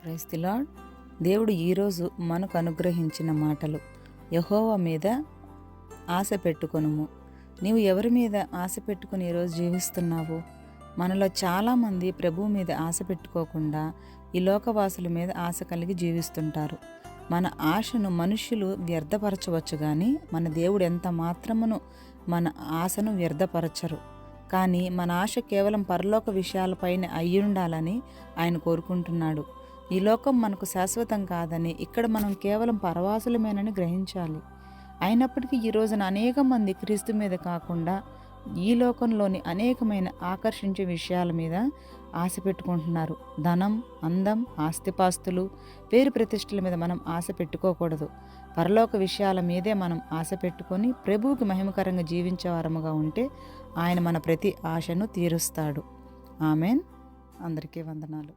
Praise the lord. దేవుడు ఈరోజు మనకు అనుగ్రహించిన మాటలు. యెహోవా మీద ఆశ పెట్టుకొనుము. నీవు ఎవరి మీద ఆశ పెట్టుకుని ఈరోజు జీవిస్తున్నావు? మనలో చాలామంది ప్రభువు మీద ఆశ పెట్టుకోకుండా ఈ లోకవాసుల మీద ఆశ కలిగి జీవిస్తుంటారు. మన ఆశను మనుష్యులు వ్యర్థపరచవచ్చు, కానీ మన దేవుడు ఎంత మాత్రమును మన ఆశను వ్యర్థపరచరు. కానీ మన ఆశ కేవలం పరలోక విషయాలపైన అయ్యుండాలని ఆయన కోరుకుంటున్నాడు. ఈ లోకం మనకు శాశ్వతం కాదని, ఇక్కడ మనం కేవలం పరవాసులమేనని గ్రహించాలి. అయినప్పటికీ ఈ రోజున అనేక మంది క్రీస్తు మీద కాకుండా ఈ లోకంలోని అనేకమైన ఆకర్షించే విషయాల మీద ఆశ పెట్టుకుంటున్నారు. ధనం, అందం, ఆస్తిపాస్తులు, పేరు ప్రతిష్టల మీద మనం ఆశ పెట్టుకోకూడదు. పరలోక విషయాల మీదే మనం ఆశ పెట్టుకొని ప్రభువుకి మహిమకరంగా జీవించే వారముగా ఉంటే ఆయన మన ప్రతి ఆశను తీరుస్తాడు. ఆమెన్. అందరికీ వందనాలు.